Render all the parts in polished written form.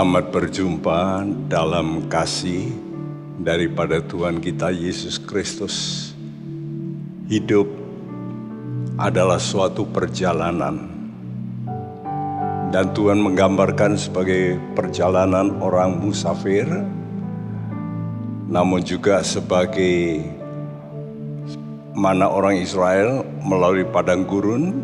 Selamat berjumpa dalam kasih daripada Tuhan kita Yesus Kristus. Hidup adalah suatu perjalanan, dan Tuhan menggambarkan sebagai perjalanan orang musafir, namun juga sebagai mana orang Israel melalui padang gurun.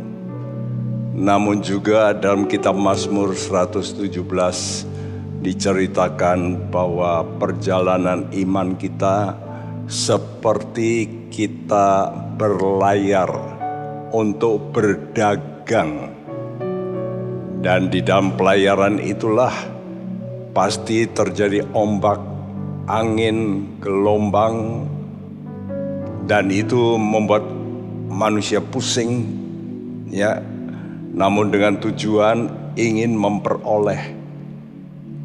Namun juga dalam kitab Mazmur 117 diceritakan bahwa perjalanan iman kita seperti kita berlayar untuk berdagang. Dan di dalam pelayaran itulah pasti terjadi ombak, angin, gelombang, dan itu membuat manusia pusing, ya. Namun dengan tujuan ingin memperoleh,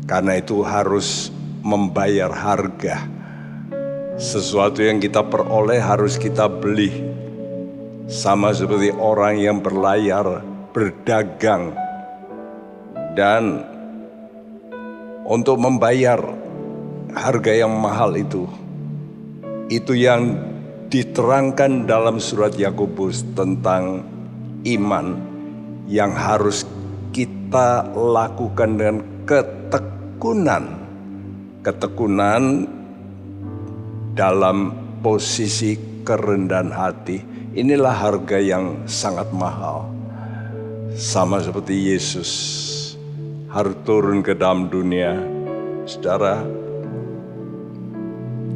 karena itu harus membayar harga. Sesuatu yang kita peroleh harus kita beli. Sama seperti orang yang berlayar, berdagang. Dan untuk membayar harga yang mahal itu yang diterangkan dalam surat Yakobus tentang iman yang harus kita lakukan dengan ketekunan. Ketekunan dalam posisi kerendahan hati. Inilah harga yang sangat mahal. Sama seperti Yesus harus turun ke dalam dunia. Saudara,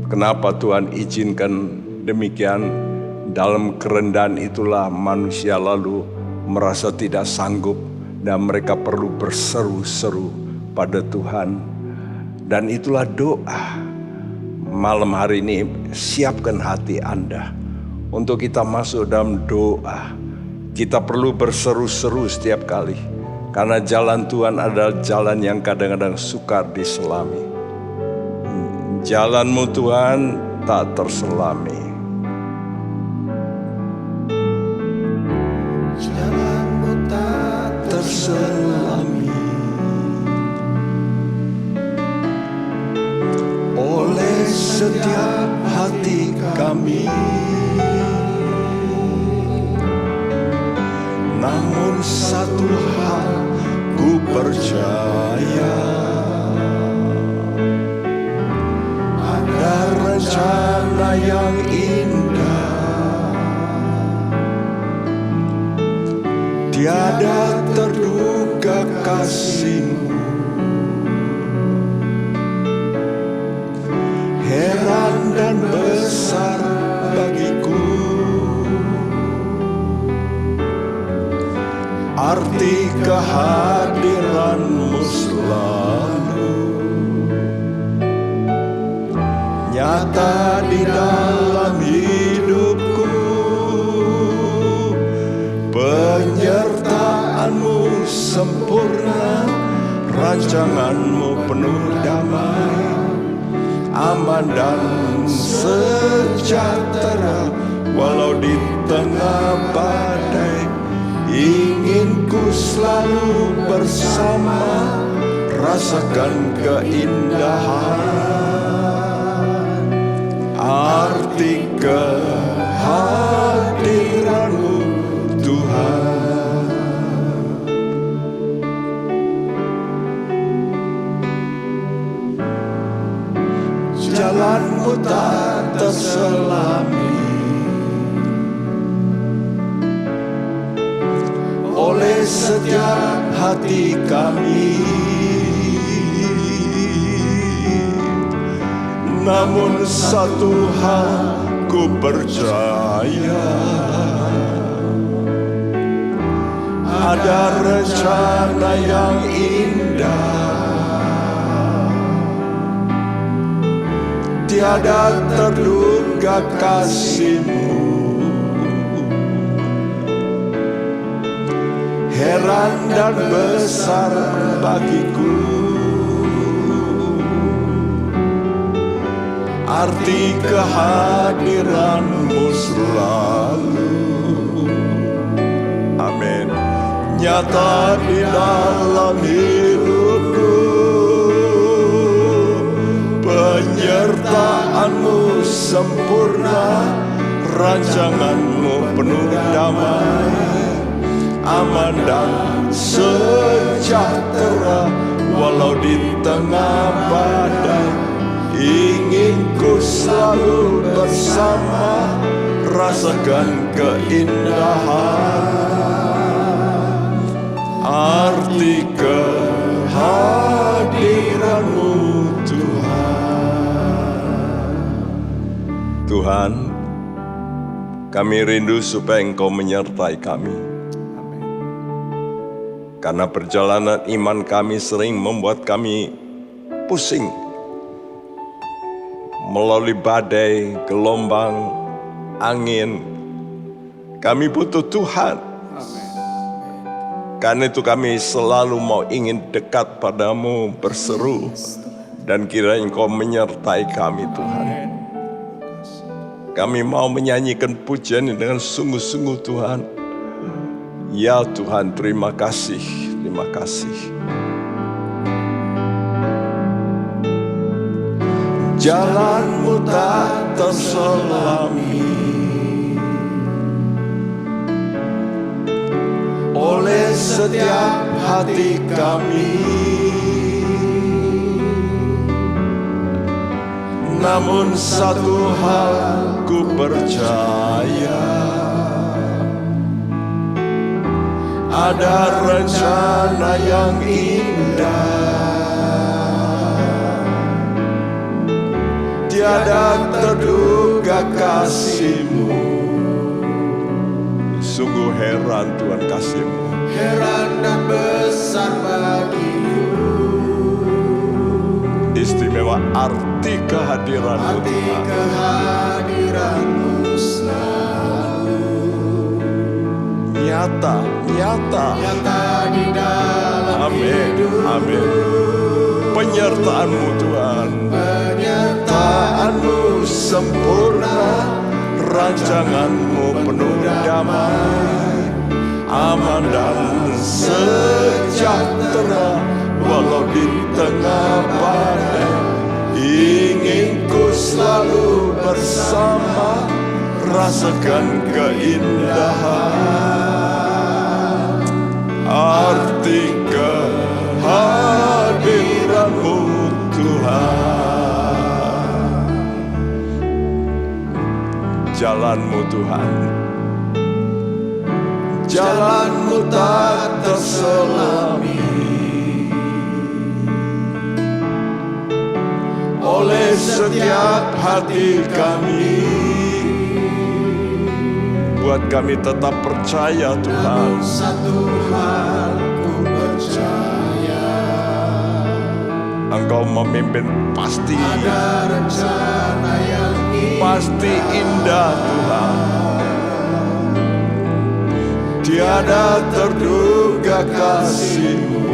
kenapa Tuhan izinkan demikian? Dalam kerendahan itulah manusia lalu merasa tidak sanggup dan mereka perlu berseru-seru pada Tuhan. Dan itulah doa. Malam hari ini siapkan hati Anda untuk kita masuk dalam doa. Kita perlu berseru-seru setiap kali, karena jalan Tuhan adalah jalan yang kadang-kadang sukar diselami. Jalanmu Tuhan tak terselami. Terselami oleh setiap hati kami, namun satu hal ku percaya, ada rencana yang indah. Tiada terduga kasih-Mu, heran dan besar bagiku. Arti kehadiran-Mu selalu nyata di dalam hidupku. Penyertaan-Mu sempurna, rancangan-Mu penuh damai, aman dan sejahtera. Walau di tengah badai, ingin ku selalu bersama, rasakan keindahan. Arti kehadiran-Mu Tuhan. Jalan-Mu tak terselami oleh setiap hati kami, namun satu hal ku percaya, ada rencana yang indah. Tiada terduga kasih-Mu, heran dan besar bagiku. Arti kehadiran-Mu selalu, amin, nyata di dalam hidupku. sejahtera walau di tengah badai. Ingin ku selalu bersama, rasakan keindahan arti kehadiran-Mu Tuhan. Tuhan, kami rindu supaya Engkau menyertai kami. Karena perjalanan iman kami sering membuat kami pusing. Melalui badai, gelombang, angin, kami butuh Tuhan. Karena itu kami selalu mau ingin dekat padamu, berseru. Dan kiranya Engkau menyertai kami Tuhan. Kami mau menyanyikan pujian dengan sungguh-sungguh Tuhan. Ya Tuhan, terima kasih, terima kasih. Jalan-Mu tak terselami oleh setiap hati kami. Namun satu hal ku percaya, ada rencana yang indah. Tiada terduga kasih-Mu. Sungguh heran Tuhan kasih-Mu. Heran dan besar bagiku. Istimewa arti kehadiran-Mu Arti Tuhan. kehadiran-Mu selalu Nyata nyata di dalam Amin, hidup. amin. Penyertaan-Mu Tuhan, Penyertaan-Mu sempurna, rancangan-Mu penuh damai, aman dan sejahtera walau di tengah badai. Ingin ku selalu bersama, rasakan keindahan arti kehadiran-Mu Tuhan. Jalan-Mu Tuhan, jalan-Mu tak terselami oleh setiap hati kami. Buat kami tetap percaya Tuhan. Satu hal ku percaya, Engkau memimpin pasti, ada rencana yang pasti indah Tuhan. Tiada terduga kasih-Mu.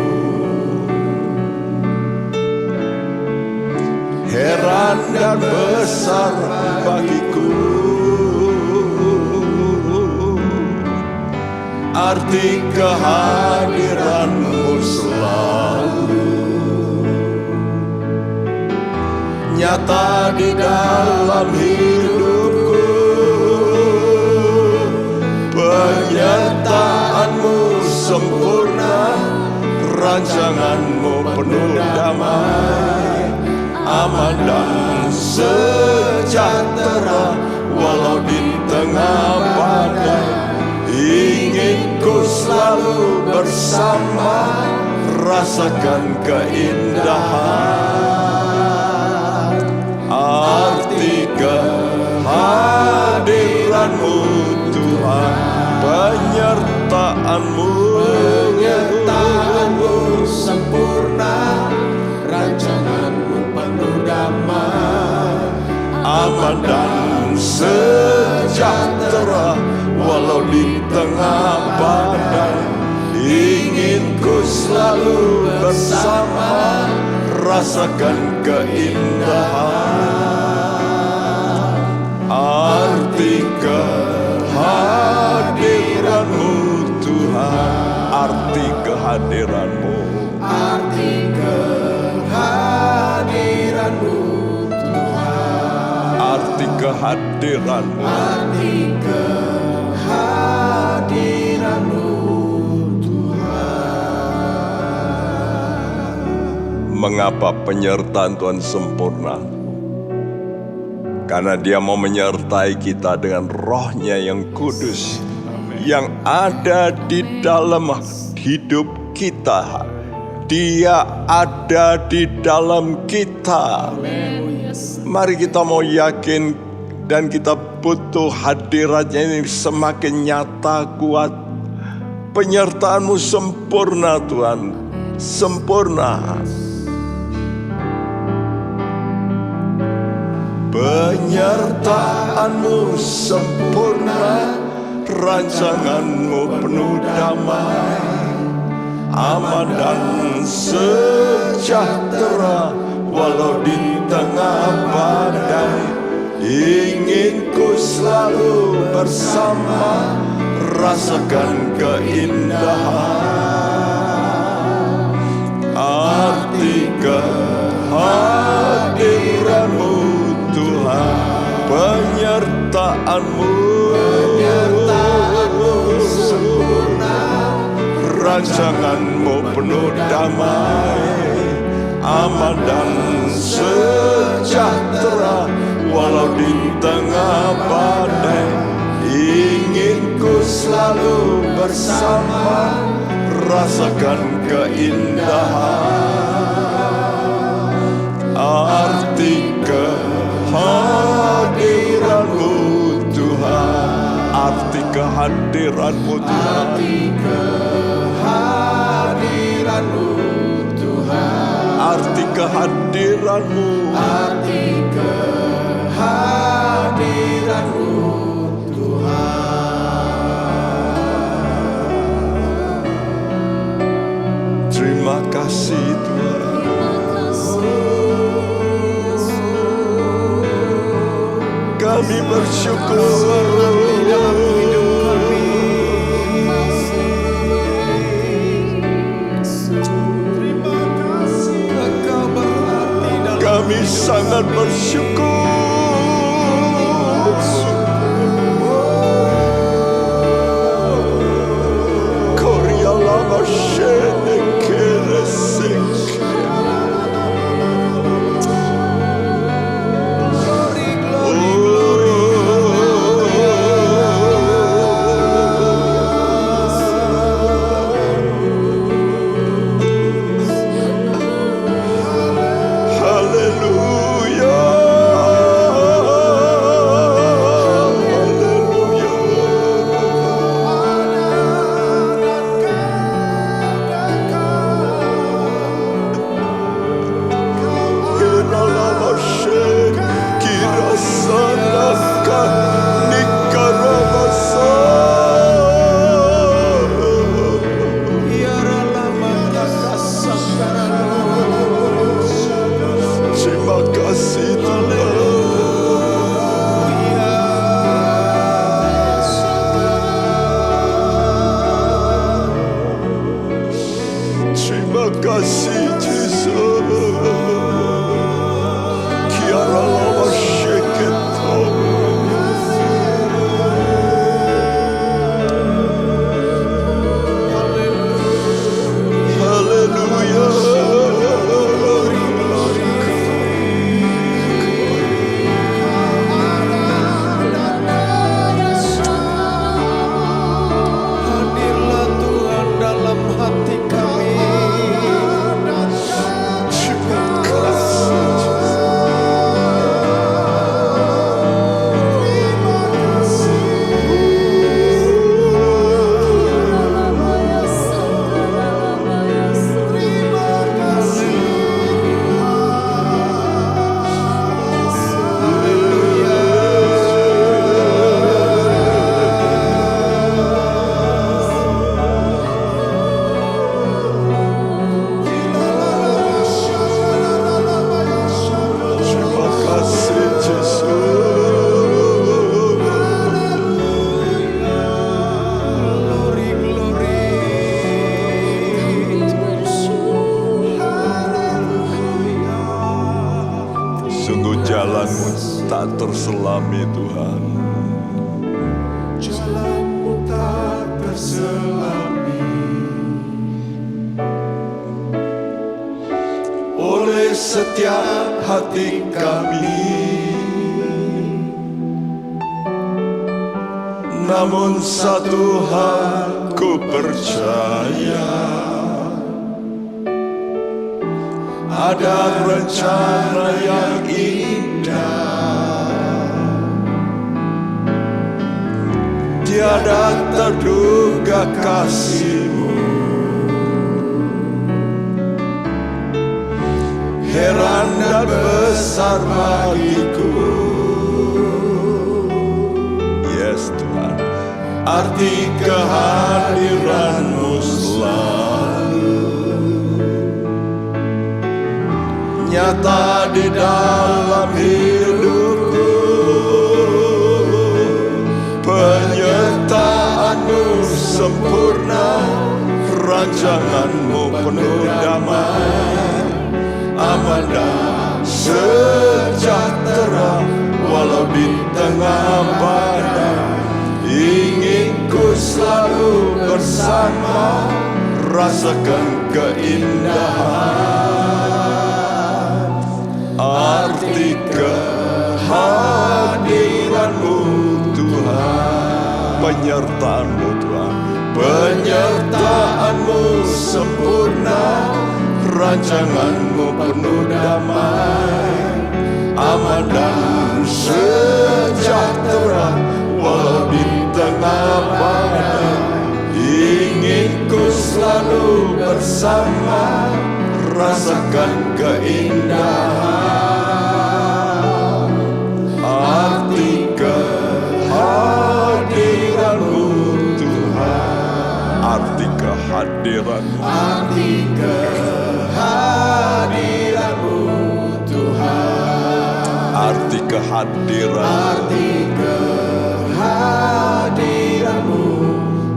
Heran dan besar bagiku arti kehadiran-Mu selalu nyata di dalam hidupku. Penyertaan-Mu sempurna, rancangan-Mu penuh damai, aman dan sejahtera walau di tengah badai. Ingin ku selalu bersama, rasakan keindahan arti kehadiran-Mu Tuhan. Penyertaan-Mu sempurna, rancangan-Mu penuh damai, aman dan sejahtera walau di tengah badai. Ingin ku selalu bersama, rasakan keindahan arti kehadiran-Mu Tuhan. Arti kehadiran-Mu, arti kehadiran-Mu Tuhan. arti kehadiran-Mu, Arti kehadiran-Mu Tuhan. Mengapa penyertaan Tuhan sempurna? Karena Dia mau menyertai kita dengan Roh-Nya yang kudus, yang ada di dalam hidup kita. Dia ada di dalam kita. Mari kita mau yakin dan kita butuh hadiratnya ini semakin nyata, kuat. Penyertaan-Mu sempurna Tuhan, sempurna. Penyertaan-Mu sempurna, rancangan-Mu penuh damai, aman dan sejahtera walau di tengah badai. Ingin ku selalu bersama, rasakan keindahan. Arti kehadiran-Mu Tuhan, penyertaan-Mu sempurna, rancangan-Mu penuh damai, aman dan sejahtera walau di tengah badai. Ingin ku selalu bersama, rasakan keindahan. Arti kehadiran-Mu Tuhan, arti kehadiran-Mu Tuhan, arti kehadiran-Mu Tuhan, arti kehadiran-Mu, arti kehadiran-Mu Tuhan. Terima kasih Tuhan. Kami bersyukur dalam hidup kami. Terima kasih Engkau berarti dalam kami sangat bersyukur. Korea lama shene kere sek. jalan-Mu tak terselami Tuhan. Jalan-Mu tak terselami. oleh setiap hati kami. Namun satu hal ku percaya, ada rencana yang indah, tiada terduga kasih-Mu. Heran dan besar bagiku, yes Tuhan, arti kehadiran-Mu selalu nyata di dalam hidupku. Penyertaan-Mu sempurna, rancangan-Mu penuh damai, aman dan sejahtera walau di tengah badai. Ingin ku selalu bersama, rasakan keindahan arti kehadiran-Mu Tuhan. Penyertaan-Mu Tuhan, penyertaan-Mu sempurna, rancangan-Mu penuh damai, aman dan sejahtera walau di tengah badai. Ingin ku selalu bersama, rasakan keindahan arti kehadiran-Mu Tuhan. Arti kehadiran-Mu, arti kehadiran-Mu Tuhan. Arti kehadiran, arti kehadiran-Mu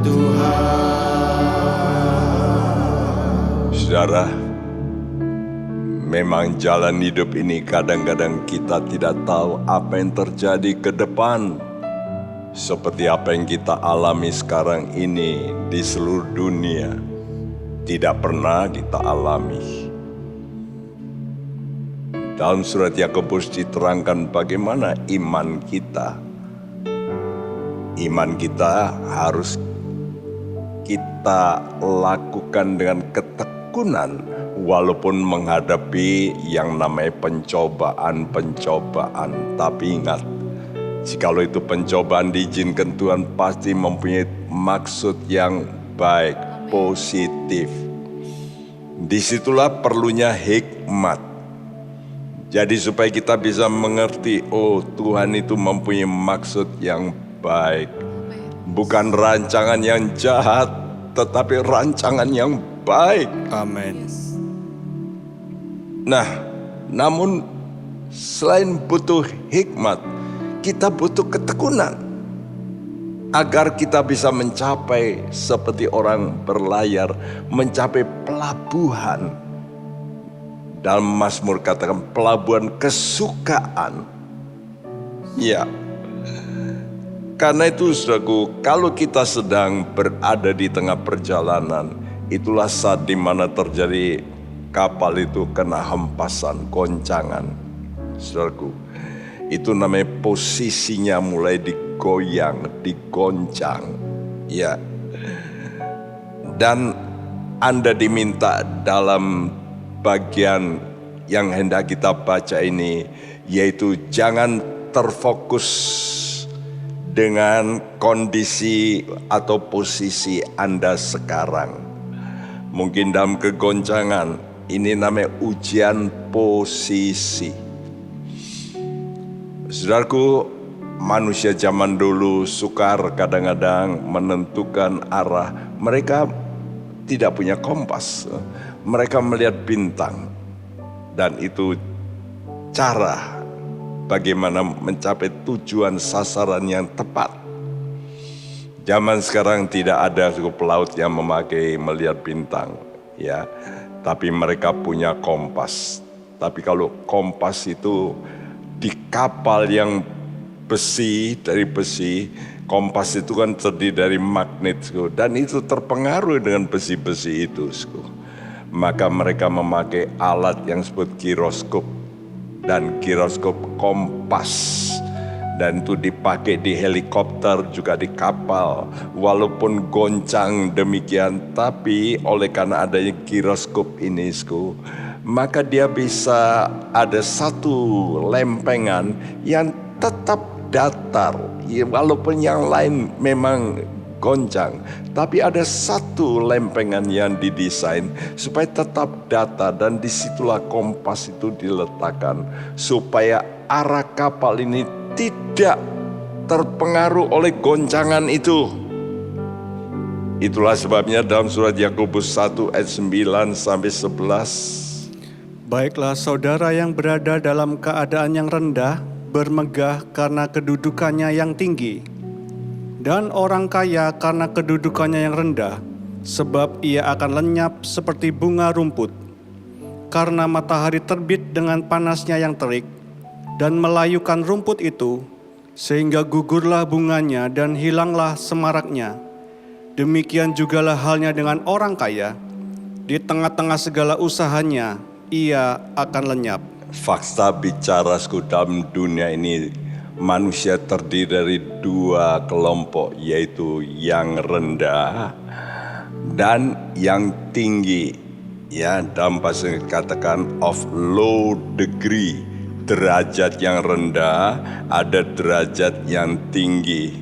Tuhan. Saudara, memang jalan hidup ini kadang-kadang kita tidak tahu apa yang terjadi ke depan. Seperti apa yang kita alami sekarang ini di seluruh dunia, tidak pernah kita alami. Dalam surat Yakobus diterangkan bagaimana iman kita. Iman kita harus kita lakukan dengan ketekunan walaupun menghadapi yang namanya pencobaan-pencobaan. Tapi ingat, jikalau itu pencobaan diizinkan Tuhan, pasti mempunyai maksud yang baik, positif. Disitulah perlunya hikmat. Jadi supaya kita bisa mengerti, oh Tuhan itu mempunyai maksud yang baik. Bukan rancangan yang jahat, tetapi rancangan yang baik. Amin. Nah, namun selain butuh hikmat, kita butuh ketekunan agar kita bisa mencapai seperti orang berlayar, mencapai pelabuhan. Dalam Mazmur katakan pelabuhan kesukaan. Ya, karena itu saudaraku, kalau kita sedang berada di tengah perjalanan, itulah saat dimana terjadi kapal itu kena hempasan, goncangan. Saudaraku, itu namanya posisinya mulai digoyang, digoncang. Ya. Dan Anda diminta dalam bagian yang hendak kita baca ini, yaitu jangan terfokus dengan kondisi atau posisi Anda sekarang. Mungkin dalam kegoncangan, ini namanya ujian posisi. Saudaraku, manusia zaman dulu sukar kadang-kadang menentukan arah. Mereka tidak punya kompas. Mereka melihat bintang. Dan itu cara bagaimana mencapai tujuan sasaran yang tepat. Zaman sekarang tidak ada suku pelaut yang melihat bintang, ya. Tapi mereka punya kompas. Tapi kalau kompas itu di kapal yang dari besi, kompas itu kan terdiri dari magnet, dan itu terpengaruh dengan besi-besi itu. maka mereka memakai alat yang disebut giroskop dan giroskop kompas. Dan itu dipakai di helikopter, juga di kapal. Walaupun goncang demikian, tapi oleh karena adanya giroskop ini, maka dia bisa ada satu lempengan yang tetap datar. Ya, walaupun yang lain memang goncang, tapi ada satu lempengan yang didesain supaya tetap datar, dan disitulah kompas itu diletakkan supaya arah kapal ini tidak terpengaruh oleh goncangan itu. Itulah sebabnya dalam surat Yakobus 1 ayat 9 sampai 11. Baiklah saudara yang berada dalam keadaan yang rendah, bermegah karena kedudukannya yang tinggi. Dan orang kaya karena kedudukannya yang rendah, sebab ia akan lenyap seperti bunga rumput. Karena matahari terbit dengan panasnya yang terik, dan melayukan rumput itu, sehingga gugurlah bunganya dan hilanglah semaraknya. Demikian jugalah halnya dengan orang kaya, di tengah-tengah segala usahanya, ia akan lenyap. Fakta bicara dalam dunia ini, manusia terdiri dari dua kelompok, yaitu yang rendah dan yang tinggi. Ya, dalam bahasa katakan of low degree. Derajat yang rendah, ada derajat yang tinggi.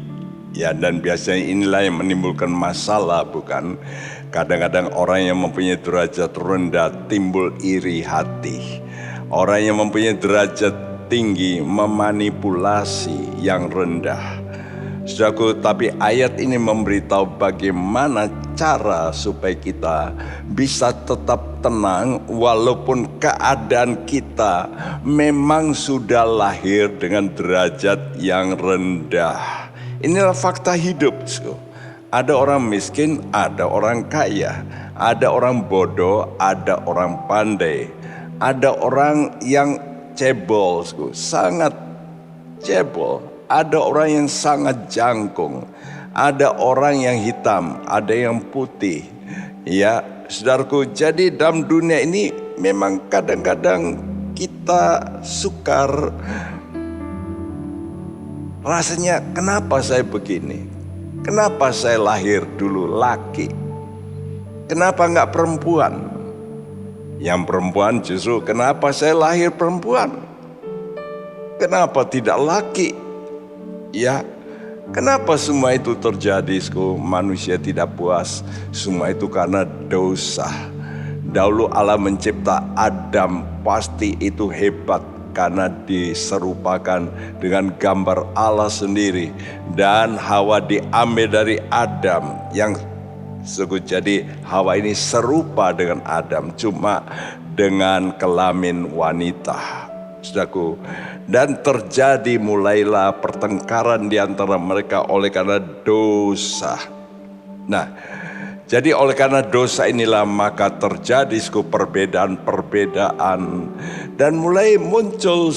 Ya, dan biasanya inilah yang menimbulkan masalah, bukan? Kadang-kadang orang yang mempunyai derajat rendah timbul iri hati. Orang yang mempunyai derajat tinggi memanipulasi yang rendah. Saudaraku, tapi ayat ini memberitahu bagaimana cara supaya kita bisa tetap tenang walaupun keadaan kita memang sudah lahir dengan derajat yang rendah. Inilah fakta hidup. Ada orang miskin, ada orang kaya. Ada orang bodoh, ada orang pandai. Ada orang yang cebol, sangat cebol. Ada orang yang sangat jangkung, ada orang yang hitam, ada yang putih. Ya, saudaraku, jadi dalam dunia ini memang kadang-kadang kita sukar. Rasanya kenapa saya begini? Kenapa saya lahir dulu laki? Kenapa enggak perempuan? Yang perempuan justru kenapa saya lahir perempuan? Kenapa tidak laki? Ya, kenapa semua itu terjadi? Manusia tidak puas. Semua itu karena dosa. Dahulu Allah mencipta Adam, pasti itu hebat karena diserupakan dengan gambar Allah sendiri. Dan Hawa diambil dari Adam, yang jadi Hawa ini serupa dengan Adam, cuma dengan kelamin wanita. Saudaraku, dan terjadi mulailah pertengkaran di antara mereka oleh karena dosa. Nah, jadi oleh karena dosa inilah maka terjadi perbedaan-perbedaan, dan mulai muncul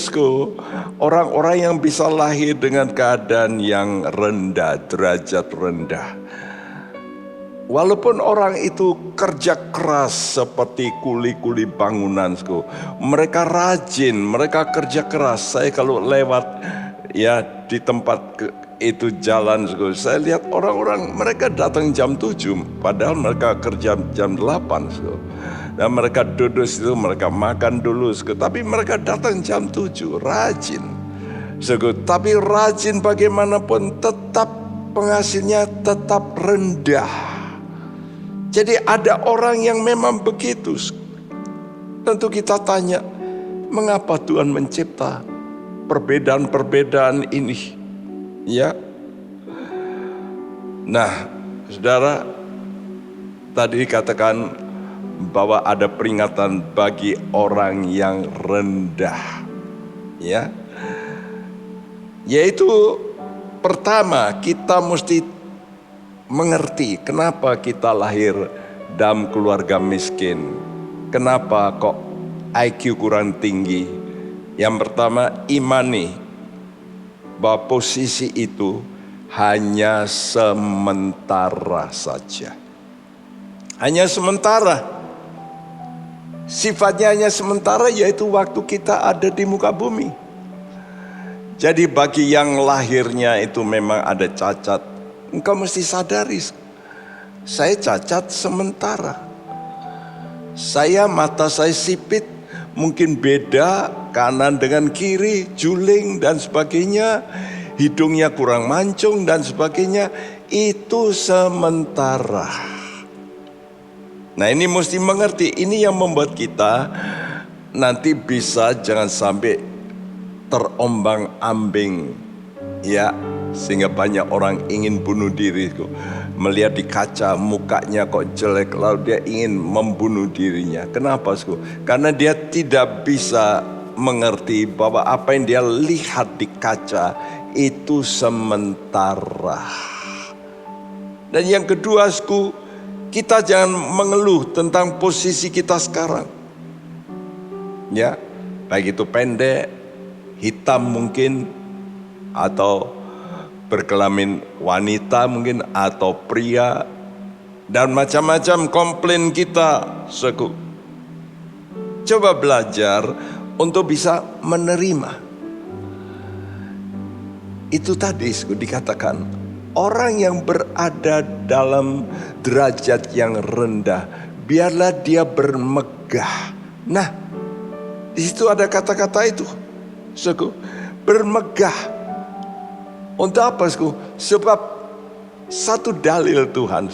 orang-orang yang bisa lahir dengan keadaan yang rendah, derajat rendah. Walaupun orang itu kerja keras seperti kuli-kuli bangunan, mereka rajin, mereka kerja keras. Saya kalau lewat ya di tempat itu jalan, saya lihat orang-orang mereka datang jam 7, padahal mereka kerja jam 8. Dan mereka duduk situ, mereka makan dulu, tapi mereka datang jam 7, rajin. Tapi rajin bagaimanapun tetap penghasilnya tetap rendah. Jadi ada orang yang memang begitu. Tentu kita tanya, mengapa Tuhan mencipta perbedaan-perbedaan ini? Ya. Nah, saudara, tadi dikatakan bahwa ada peringatan bagi orang yang rendah. Ya. Yaitu pertama, kita mesti mengerti kenapa kita lahir dalam keluarga miskin. Kenapa kok IQ kurang tinggi? Yang pertama, imani bahwa posisi itu hanya sementara saja. Hanya sementara. Sifatnya hanya sementara, yaitu waktu kita ada di muka bumi. Jadi bagi yang lahirnya itu memang ada cacat, engkau mesti sadari, saya cacat sementara. Mata saya sipit, mungkin beda kanan dengan kiri, juling dan sebagainya. Hidungnya kurang mancung dan sebagainya. Itu sementara. Nah, ini mesti mengerti. Ini yang membuat kita nanti bisa jangan sampai terombang-ambing, ya, sehingga banyak orang ingin bunuh diri. Melihat di kaca mukanya kok jelek, lalu dia ingin membunuh dirinya. Kenapa? Karena dia tidak bisa mengerti bahwa apa yang dia lihat di kaca itu sementara. Dan yang kedua, kita jangan mengeluh tentang posisi kita sekarang. Ya, baik itu pendek, hitam mungkin, atau berkelamin wanita mungkin, atau pria, dan macam-macam komplain kita. Coba belajar untuk bisa menerima. Itu tadi dikatakan, orang yang berada dalam derajat yang rendah, biarlah dia bermegah. Nah, di situ ada kata-kata itu, bermegah. Untuk apa, Sebab satu dalil Tuhan,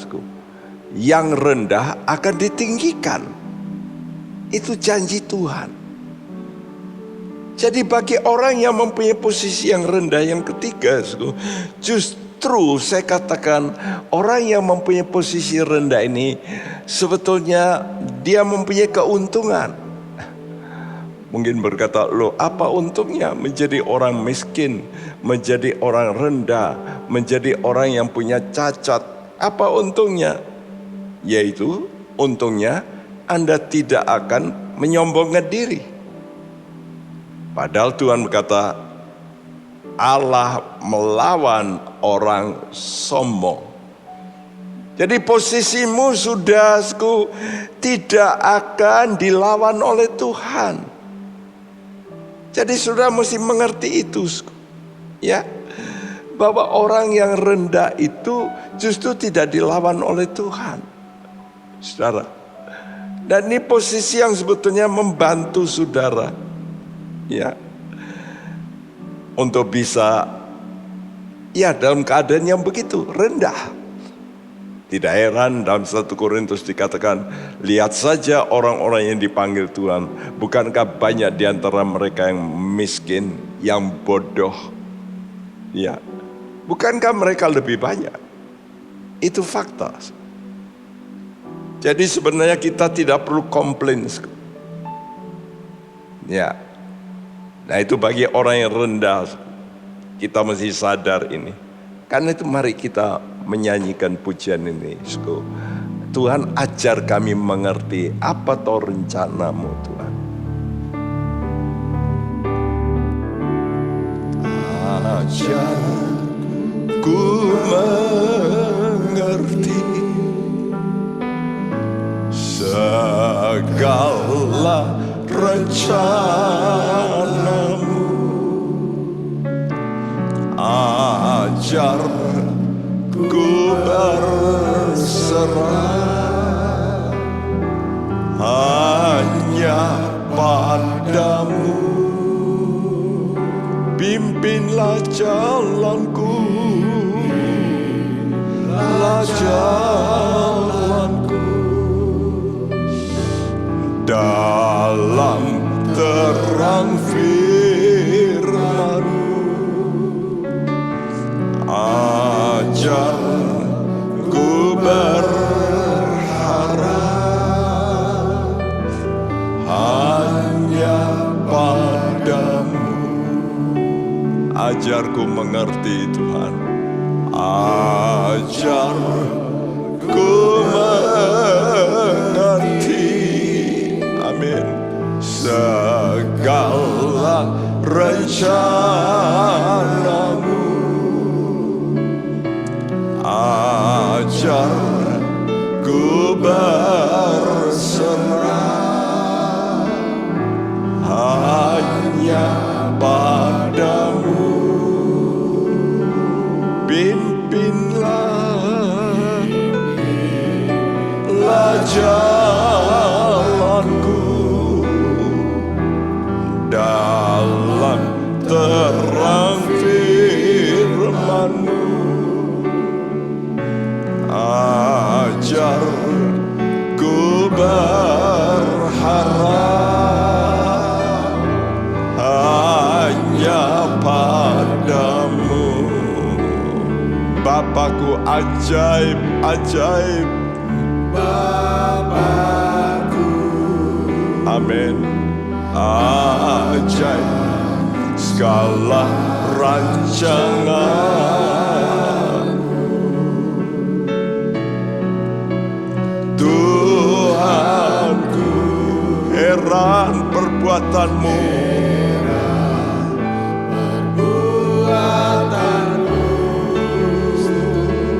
yang rendah akan ditinggikan. Itu janji Tuhan. Jadi bagi orang yang mempunyai posisi yang rendah, yang ketiga, justru saya katakan orang yang mempunyai posisi rendah ini sebetulnya dia mempunyai keuntungan. Mungkin berkata, loh, apa untungnya menjadi orang miskin, menjadi orang rendah, menjadi orang yang punya cacat? Apa untungnya? Yaitu untungnya Anda tidak akan menyombongkan diri. Padahal Tuhan berkata, Allah melawan orang sombong. Jadi posisimu sudah tidak akan dilawan oleh Tuhan. Jadi saudara mesti mengerti itu, ya, bahwa orang yang rendah itu justru tidak dilawan oleh Tuhan, saudara. Dan ini posisi yang sebetulnya membantu saudara, ya, untuk bisa, ya, dalam keadaan yang begitu rendah. Tidak heran dalam 1 Korintus dikatakan, lihat saja orang-orang yang dipanggil Tuhan. Bukankah banyak di antara mereka yang miskin, yang bodoh? Ya, bukankah mereka lebih banyak? Itu fakta. Jadi sebenarnya kita tidak perlu komplain. Ya, nah itu bagi orang yang rendah, kita mesti sadar ini. Karena itu mari kita menyanyikan pujian ini. Tuhan, ajar kami mengerti apa toh rencanamu, Tuhan. Ajar ku mengerti segala rencanamu. Ajar ku berserah hanya padamu. Pimpinlah jalanku, dalam terang firman-Mu. Ajar ku berharap hanya padamu. Ajar ku mengerti, Tuhan. Ajar ku mengerti, amin, segala rencana-Mu. Ajar ku berserah Bapakku ajaib, ajaib. Bapakku, Amin. Ajaib segala rancangan Tuhanku, heran perbuatanmu.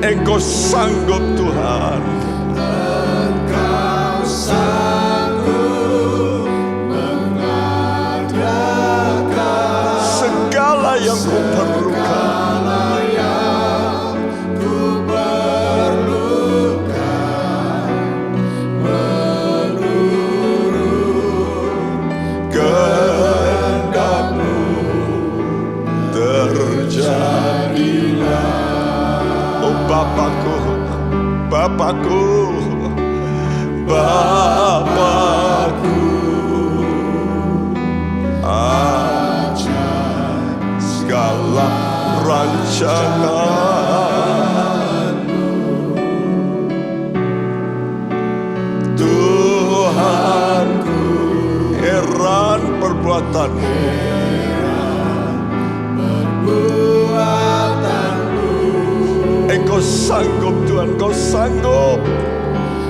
Engkau sanggup Tuhan. Engkau sanggup mengadakan Segala yang ku perlukan. Kehendak-Mu Terjadilah. Oh Bapakku, Bapakku, Bapakku, ajaib segala rancangan-Mu. Tuhanku, heran perbuatan-Mu. Engkau sanggup Tuhan, Engkau sanggup.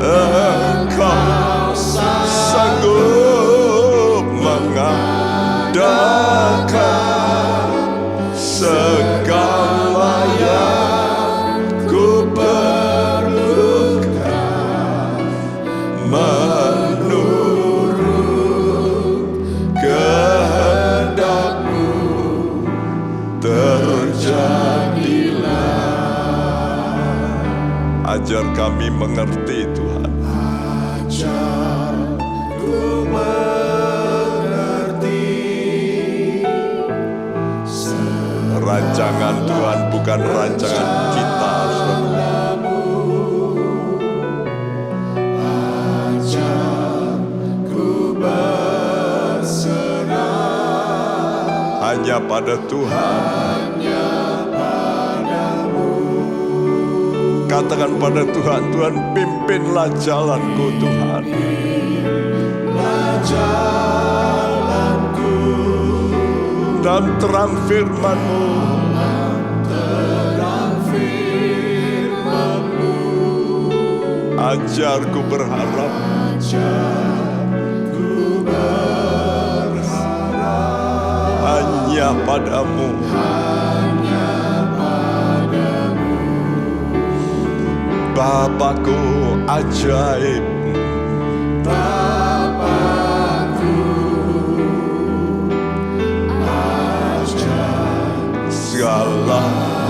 Engkau sanggup mengadakan segala yang ku perlukan menurut kehendak-Mu. Terjadilah. Ajar kami mengerti Tuhan. Ajar ku mengerti Rancangan Tuhan bukan rancangan kita. ajar ku berserah Hanya pada Tuhan. Katakan pada Tuhan, Tuhan pimpinlah jalanku Tuhan. jalanku Dalam terang firman-Mu. Ajarku berharap. Hanya padamu. Bapakku ajaib. Bapakku ajaib Segala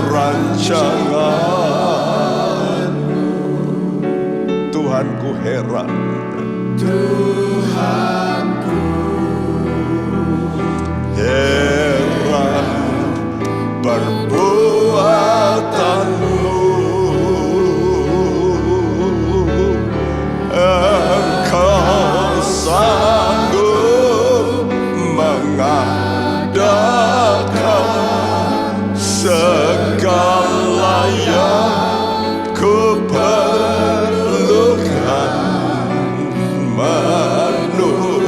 rancangan Tuhanku heran. Tuhanku Heran perbuatan-Mu. Engkau sanggup mengadakan segala yang ku perlukan menurut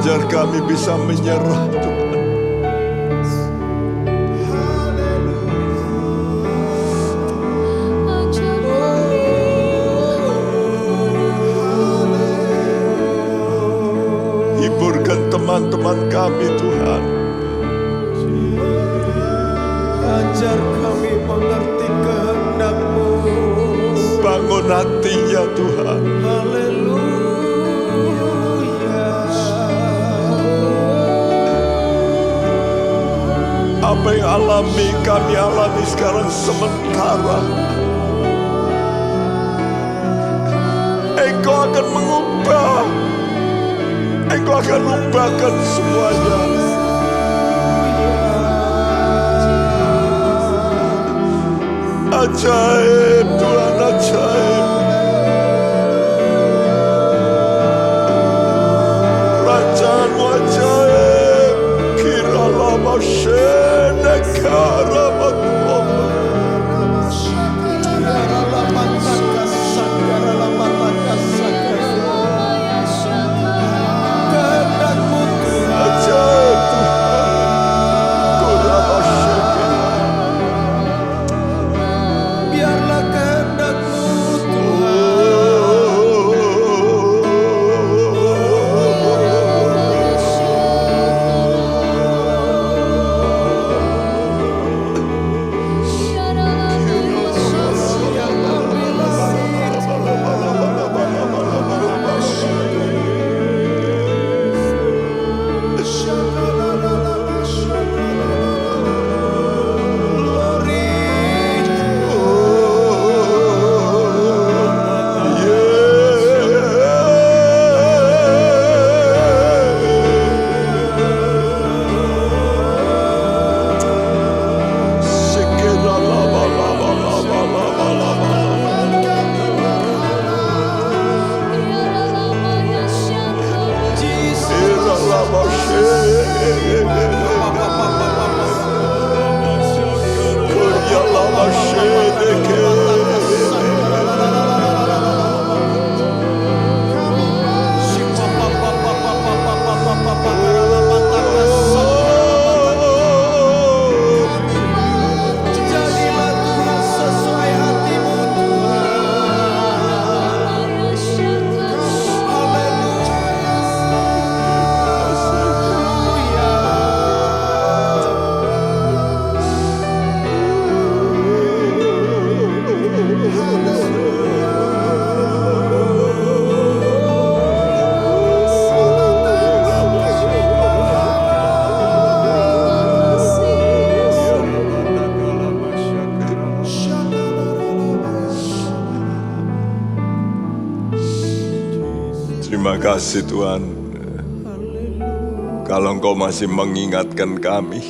Ajar kami bisa menyerah Tuhan. Hiburkan teman-teman kami Tuhan. Ajar kami mengerti kehendak-Mu. Bangun hatinya Tuhan. Haleluya. Apa yang kami alami sekarang sementara. Engkau akan mengubah. Engkau akan ubahkan semuanya. Ajaib Tuhan, ajaib. Rancangan-Mu ajaib. Kiralah masyene karamatmu. Ajaib Tuhan. Kuramasyene. Biarlah kehendak-Mu Terima kasih Tuhan. Kalau Engkau masih mengingatkan kami,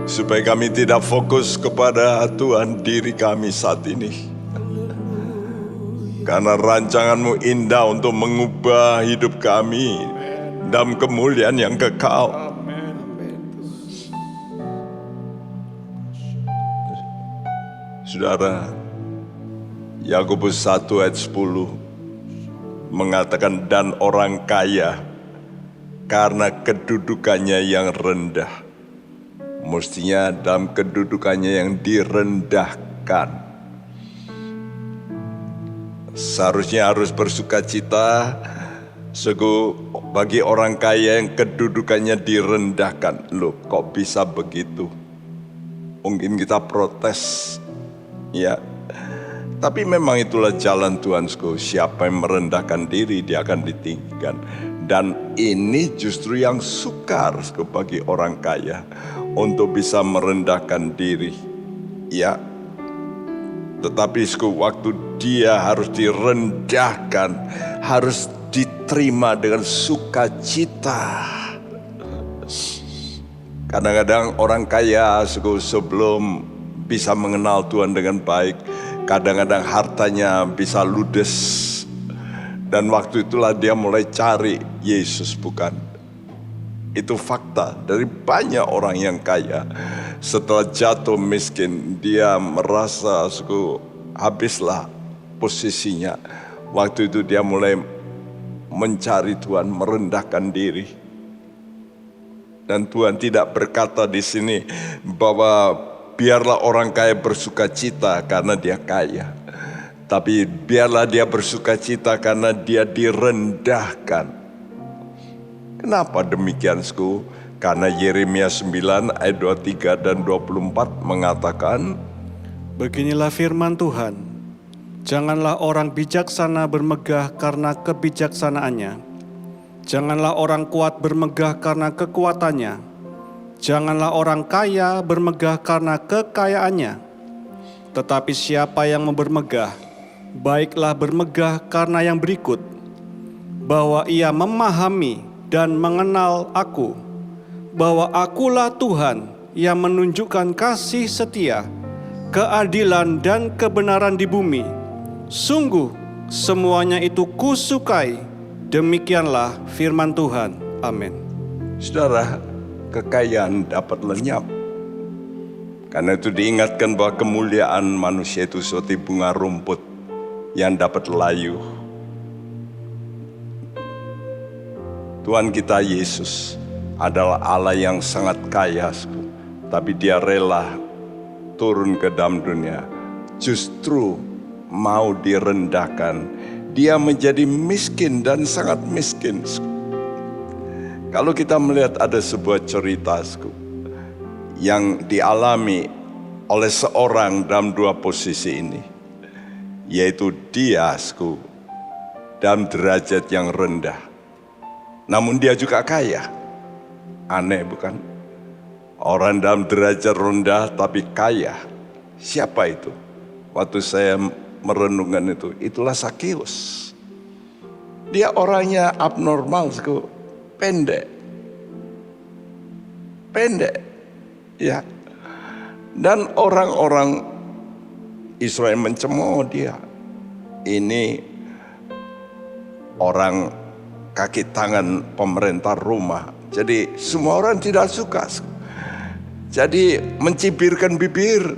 supaya kami tidak fokus kepada Tuhan diri kami saat ini. Karena rancangan-Mu indah untuk mengubah hidup kami dalam kemuliaan yang kekal. Saudara, Yakobus 1 ayat 10 mengatakan, dan orang kaya karena kedudukannya yang rendah. Mestinya dalam kedudukannya yang direndahkan. Seharusnya harus bersukacita bagi orang kaya yang kedudukannya direndahkan. Loh, kok bisa begitu? Mungkin kita protes. Ya, tapi memang itulah jalan Tuhan. Siapa yang merendahkan diri, dia akan ditinggikan. Dan ini justru yang sukar bagi orang kaya, untuk bisa merendahkan diri. Ya, tetapi waktu dia harus direndahkan, harus diterima dengan sukacita. Kadang-kadang orang kaya sebelum bisa mengenal Tuhan dengan baik, kadang-kadang hartanya bisa ludes. Dan waktu itulah dia mulai cari Yesus, bukan? Itu fakta dari banyak orang yang kaya. Setelah jatuh miskin, dia merasa habislah posisinya. Waktu itu dia mulai mencari Tuhan, merendahkan diri. Dan Tuhan tidak berkata di sini bahwa biarlah orang kaya bersuka cita karena dia kaya. Tapi biarlah dia bersuka cita karena dia direndahkan. Kenapa demikian, Sku? Karena Yeremia 9 ayat 23 dan 24 mengatakan, Beginilah firman Tuhan, janganlah orang bijaksana bermegah karena kebijaksanaannya. Janganlah orang kuat bermegah karena kekuatannya. Janganlah orang kaya bermegah karena kekayaannya. Tetapi siapa yang mau bermegah, baiklah bermegah karena yang berikut, bahwa ia memahami dan mengenal aku, bahwa akulah Tuhan yang menunjukkan kasih setia, keadilan dan kebenaran di bumi. Sungguh semuanya itu kusukai. Demikianlah firman Tuhan. Amin. saudara, kekayaan dapat lenyap. Karena itu diingatkan bahwa kemuliaan manusia itu seperti bunga rumput yang dapat layu. Tuhan kita Yesus adalah Allah yang sangat kaya, tapi dia rela turun ke dalam dunia, justru mau direndahkan. Dia menjadi miskin dan sangat miskin. Kalau kita melihat ada sebuah cerita yang dialami oleh seorang dalam dua posisi ini, yaitu dia dalam derajat yang rendah, namun dia juga kaya. Aneh bukan? Orang dalam derajat rendah tapi kaya. Siapa itu? Waktu saya merenungkan itu, itulah Sakeus. Dia orangnya abnormal, pendek, ya. Dan orang-orang Israel mencemooh dia. Ini orang kaki tangan pemerintah Roma. Jadi semua orang tidak suka. Jadi mencibirkan bibir,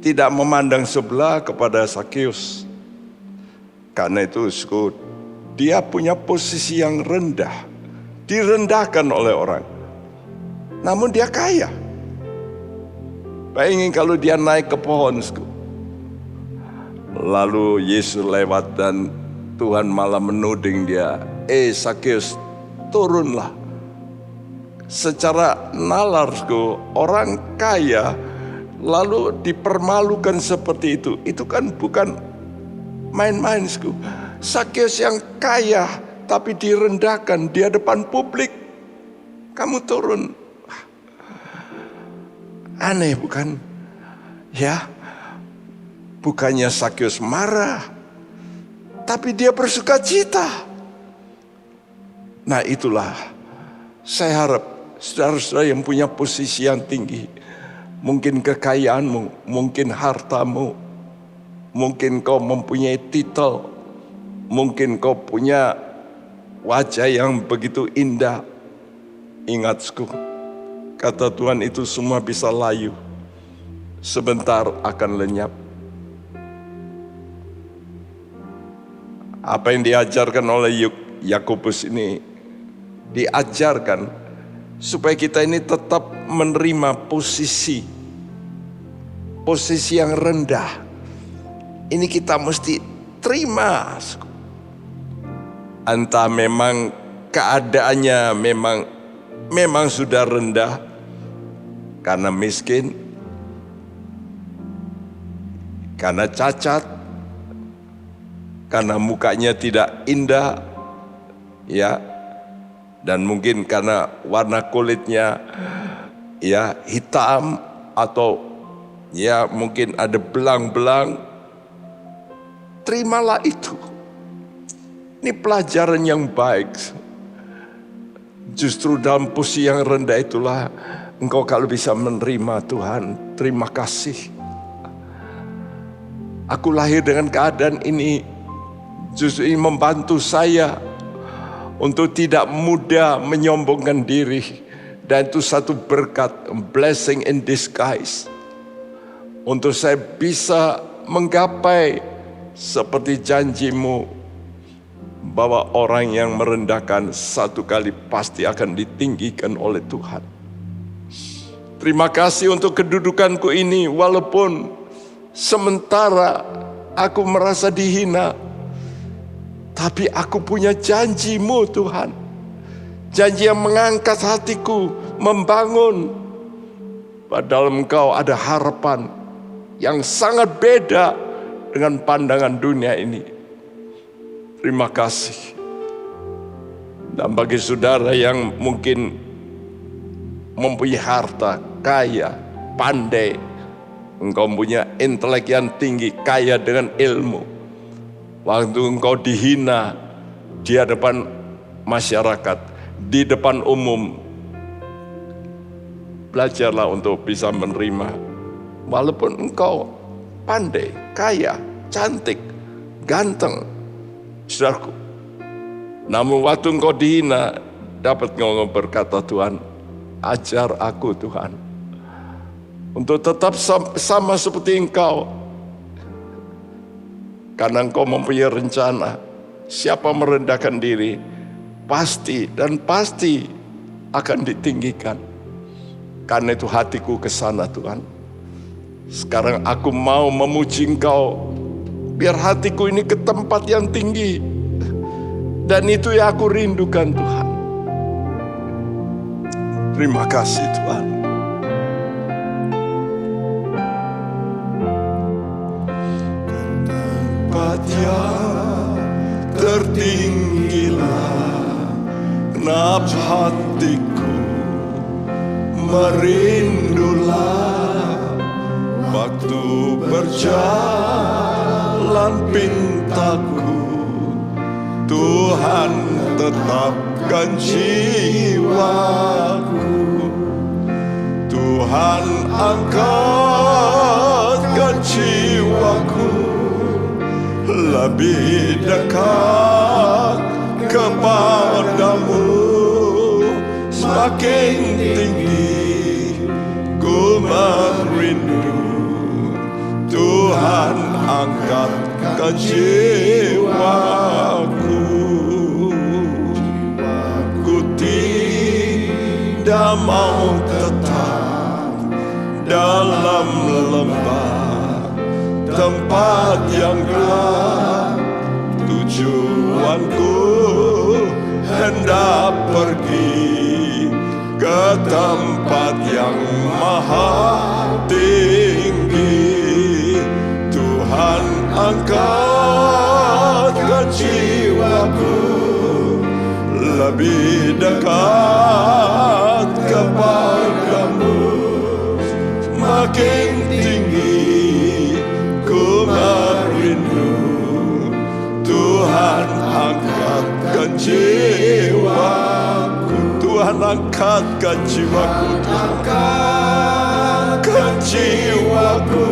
tidak memandang sebelah kepada Sakeus. Karena itu dia punya posisi yang rendah, direndahkan oleh orang. Namun dia kaya. Bayangin kalau dia naik ke pohon, lalu Yesus lewat dan Tuhan malah menuding dia, Sakeus, turunlah. Secara nalar, orang kaya lalu dipermalukan seperti itu kan bukan main-main. Sakeus yang kaya tapi direndahkan di hadapan publik. Kamu turun. Aneh bukan? Ya, bukannya Sakeus marah, tapi dia bersuka cita. Nah itulah, saya harap saudara-saudara yang punya posisi yang tinggi, mungkin kekayaanmu, mungkin hartamu, mungkin kau mempunyai titel, mungkin kau punya wajah yang begitu indah. Ingat, kata Tuhan itu semua bisa layu, sebentar akan lenyap. Apa yang diajarkan oleh Yakobus ini, diajarkan supaya kita ini tetap menerima posisi yang rendah. Ini kita mesti terima. Entah memang keadaannya memang sudah rendah karena miskin, karena cacat, karena mukanya tidak indah, ya. Dan mungkin karena warna kulitnya ya hitam, atau ya mungkin ada belang-belang. Terimalah itu. Ini pelajaran yang baik. Justru dalam posisi yang rendah itulah engkau kalau bisa menerima Tuhan. Terima kasih. Aku lahir dengan keadaan ini. Justru ini membantu saya untuk tidak mudah menyombongkan diri. Dan itu satu berkat, blessing in disguise. Untuk saya bisa menggapai seperti janjimu, bahwa orang yang merendahkan satu kali pasti akan ditinggikan oleh Tuhan. Terima kasih untuk kedudukanku ini, walaupun sementara aku merasa dihina, tapi aku punya janji-Mu Tuhan. Janji yang mengangkat hatiku, membangun. Padahal Engkau ada harapan yang sangat beda dengan pandangan dunia ini. Terima kasih. Dan bagi saudara yang mungkin mempunyai harta, kaya, pandai, engkau punya intelek yang tinggi, kaya dengan ilmu. Waktu engkau dihina di hadapan masyarakat, di depan umum, belajarlah untuk bisa menerima. Walaupun engkau pandai, kaya, cantik, ganteng, saudaraku, namun waktu engkau dihina, dapat engkau berkata, Tuhan, ajar aku Tuhan, untuk tetap sama seperti Engkau. Karena Engkau mempunyai rencana, siapa merendahkan diri, pasti dan pasti akan ditinggikan. Karena itu hatiku ke sana Tuhan. Sekarang aku mau memuji Engkau, biar hatiku ini ke tempat yang tinggi. Dan itu yang aku rindukan Tuhan. Terima kasih Tuhan. Tempat yang tertinggilah, genap hatiku merindulah. Waktu berjalan pintaku, Tuhan tetapkan jiwaku. Tuhan angkatkan jiwaku lebih dekat kepadamu. Semakin tinggi ku merindu, Tuhan angkatkan jiwaku. Ku tidak mau tetap dalam lembah, tempat yang gelap. Tujuanku hendak pergi ke tempat yang maha tinggi. Tuhan angkatkan jiwaku lebih dekat kepadamu. Makin tinggi ku merindu, Tuhan angkatkan jiwaku. Tuhan angkatkan jiwaku, angkatkan jiwaku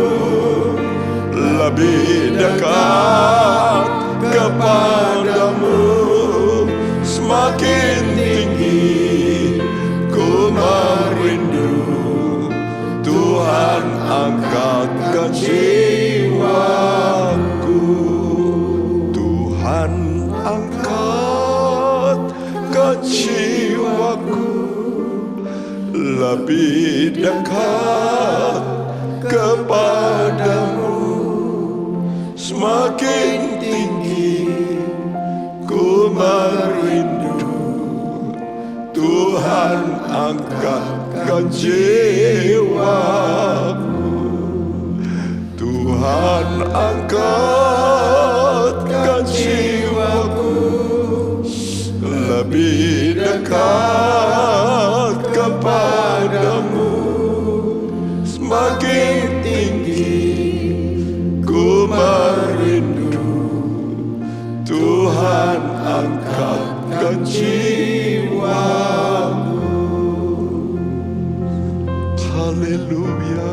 lebih dekat kepadamu. Semakin tinggi ku merindu, Tuhan angkatkan jiwaku. Tuhan angkatkan jiwaku lebih dekat kepadamu. Semakin tinggi ku merindu, Tuhan angkatkan jiwaku. Tuhan angkatkan jiwaku lebih dekat kepadamu. Semakin tinggi ku merindu, Tuhan angkatkan jiwaku. Haleluya.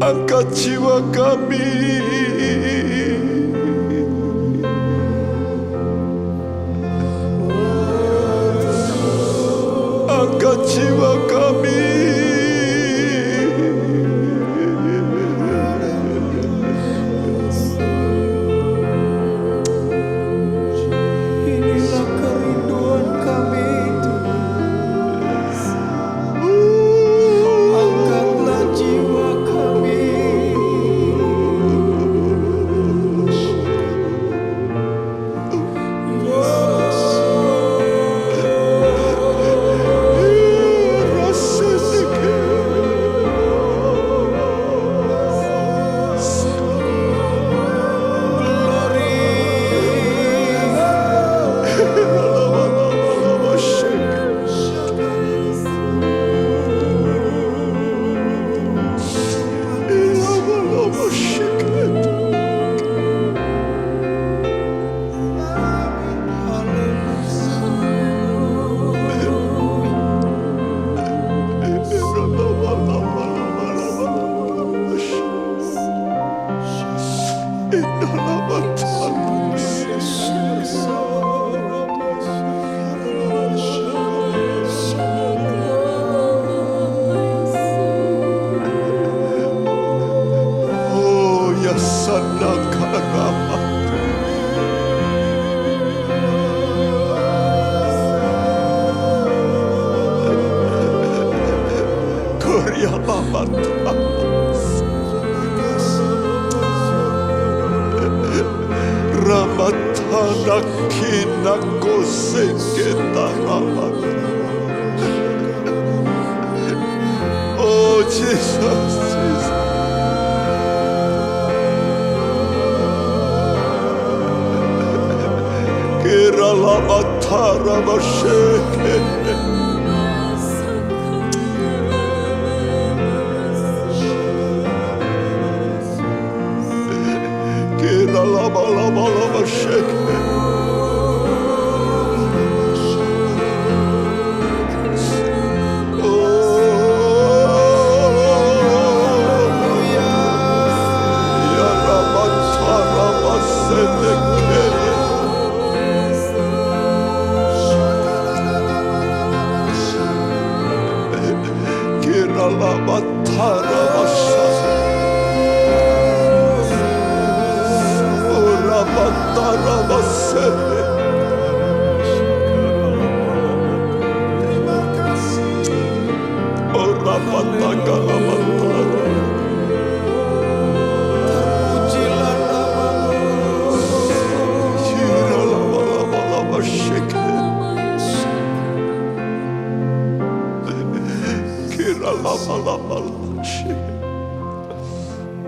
Angkat jiwa kami, angkat jiwa kami. Oh ya sanakarama. Korea lamata. Ramatana kina koseketa ramata. Oh Jesus, Jesus. Kira lamata ramasheke. Kira lama lama lama sheke.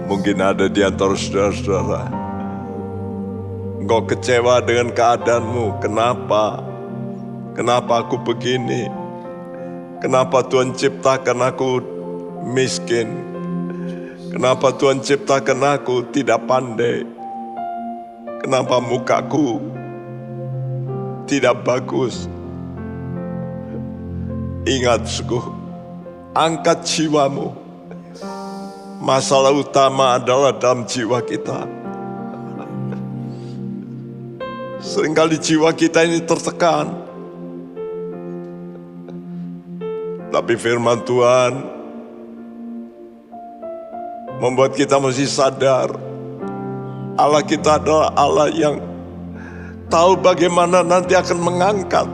Mungkin ada di antara saudara-saudara, engkau kecewa dengan keadaanmu. Kenapa? Kenapa aku begini? Kenapa Tuhan ciptakan aku miskin? Kenapa Tuhan ciptakan aku tidak pandai? Kenapa mukaku tidak bagus? Ingat sungguh, angkat jiwamu. Masalah utama adalah dalam jiwa kita. Seringkali jiwa kita ini tertekan. Tapi firman Tuhan membuat kita mesti sadar, Allah kita adalah Allah yang tahu bagaimana nanti akan mengangkat.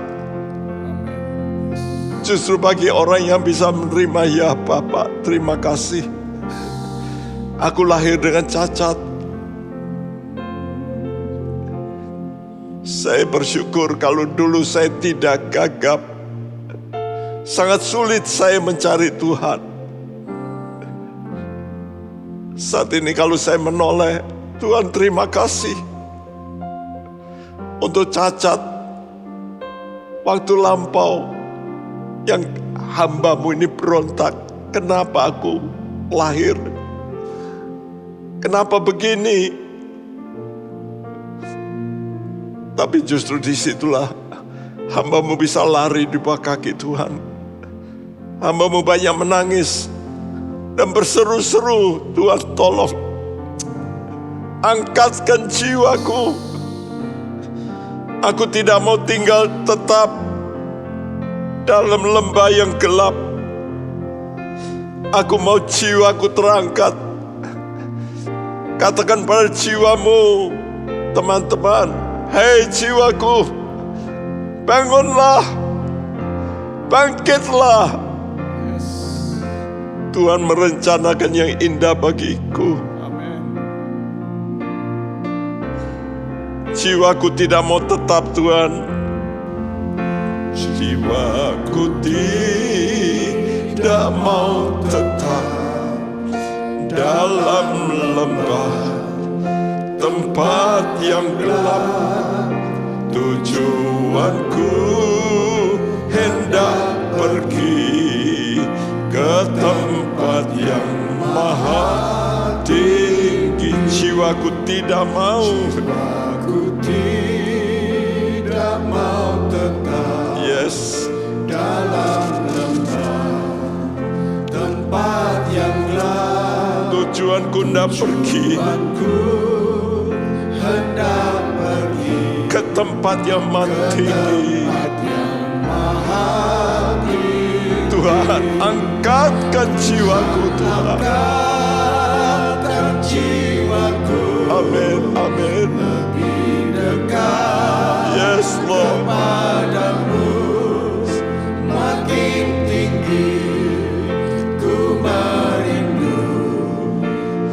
Justru bagi orang yang bisa menerima, ya Bapak, terima kasih. Aku lahir dengan cacat. Saya bersyukur kalau dulu saya tidak gagap. Sangat sulit saya mencari Tuhan. Saat ini kalau saya menoleh, Tuhan terima kasih. Untuk cacat waktu lampau yang hamba-Mu ini berontak. Kenapa aku lahir? Kenapa begini? Tapi justru disitulah hamba-Mu bisa lari di bawah kaki Tuhan. Hamba-Mu banyak menangis dan berseru-seru, Tuhan tolong angkatkan jiwaku. Aku tidak mau tinggal tetap dalam lembah yang gelap. Aku mau jiwaku terangkat. Katakan pada jiwamu, teman-teman, hei jiwaku, bangunlah, bangkitlah. Tuhan merencanakan yang indah bagiku. Jiwaku tidak mau tetap, Tuhan. Jiwaku tidak mau tetap dalam lembah, tempat yang gelap. Tujuanku hendak pergi ke tempat yang maha tinggi. Jiwaku tidak mau. Jiwaku tidak mau tetap. Yes. Dalam lembah, tempat yang gelap. Tujuanku hendak pergi. hendak pergi ke tempat yang maha tinggi. Tuhan, angkatkan jiwaku Tuhan. Angkatkan jiwaku Amin, amin. lebih dekat Yes Lord. padamu, makin tinggi ku merindu.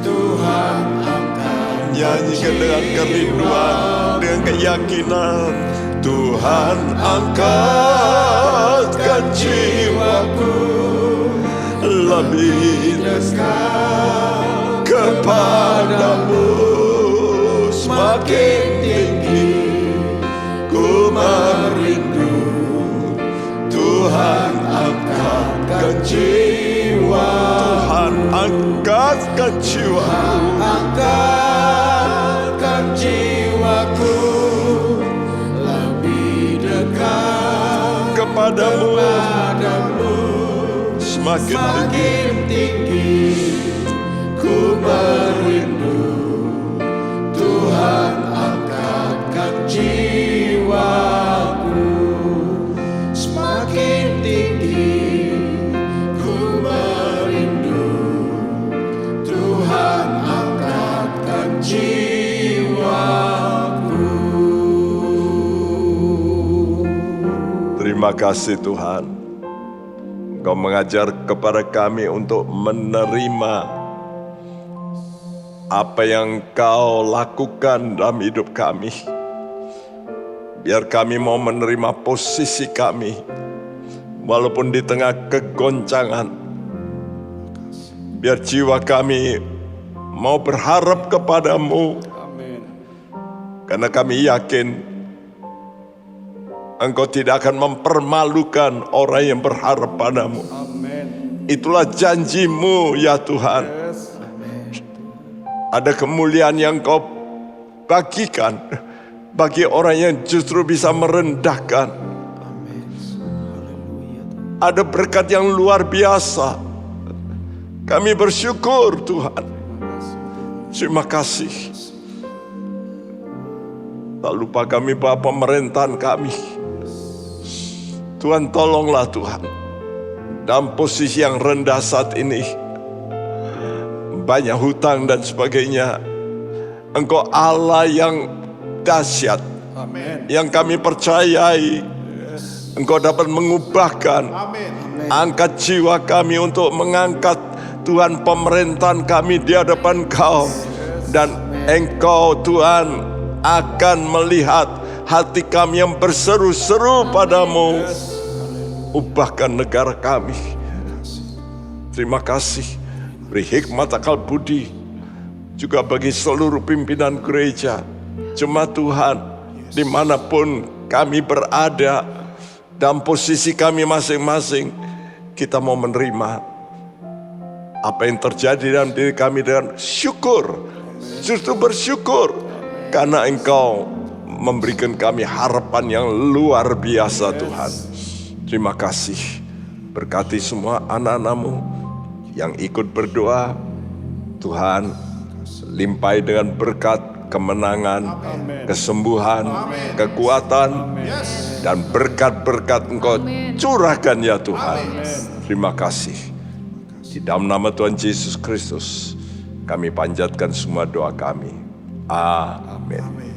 Tuhan angkat Nyanyikan dengan kerinduan, dengan keyakinan. Tuhan, angkatkan jiwaku lebih dekat kepadamu, semakin tinggi ku merindu. Tuhan, angkatkan jiwa. Tuhan, angkatkan jiwaku. Angkatkan jiwaku lebih dekat Kepadamu padamu, semakin tinggi. makin tinggi ku merindu. Tuhan angkatkan jiwaku, semakin tinggi ku merindu. Tuhan angkatkan jiwaku. Terima kasih Tuhan, Engkau mengajar kepada kami untuk menerima apa yang Engkau lakukan dalam hidup kami. Biar kami mau menerima posisi kami, walaupun di tengah kegoncangan. Biar jiwa kami mau berharap kepadamu, karena kami yakin Engkau tidak akan mempermalukan orang yang berharap padamu. Itulah janjimu ya Tuhan. Ada kemuliaan yang Kau bagikan bagi orang yang justru bisa merendahkan. Ada berkat yang luar biasa. Kami bersyukur Tuhan. Terima kasih. Tak lupa kami bahwa pemerintahan kami, Tuhan tolonglah Tuhan. Dalam posisi yang rendah saat ini, banyak hutang dan sebagainya, Engkau Allah yang dahsyat, yang kami percayai. Engkau dapat mengubahkan. Angkat jiwa kami untuk mengangkat Tuhan pemerintahan kami di hadapan Kau. Dan Engkau Tuhan akan melihat hati kami yang berseru-seru padamu. Ubahkan negara kami. Terima kasih. Beri hikmat akal budi juga bagi seluruh pimpinan gereja, jemaat Tuhan, dimanapun kami berada, dalam posisi kami masing-masing. Kita mau menerima apa yang terjadi dalam diri kami dengan syukur, justru bersyukur, karena Engkau memberikan kami harapan yang luar biasa Tuhan. Terima kasih. Berkati semua anak-anak-Mu yang ikut berdoa. Tuhan, limpahi dengan berkat, kemenangan, kesembuhan, kekuatan, dan berkat-berkat Engkau curahkan ya Tuhan. Terima kasih. Di dalam nama Tuhan Yesus Kristus, kami panjatkan semua doa kami. Amin.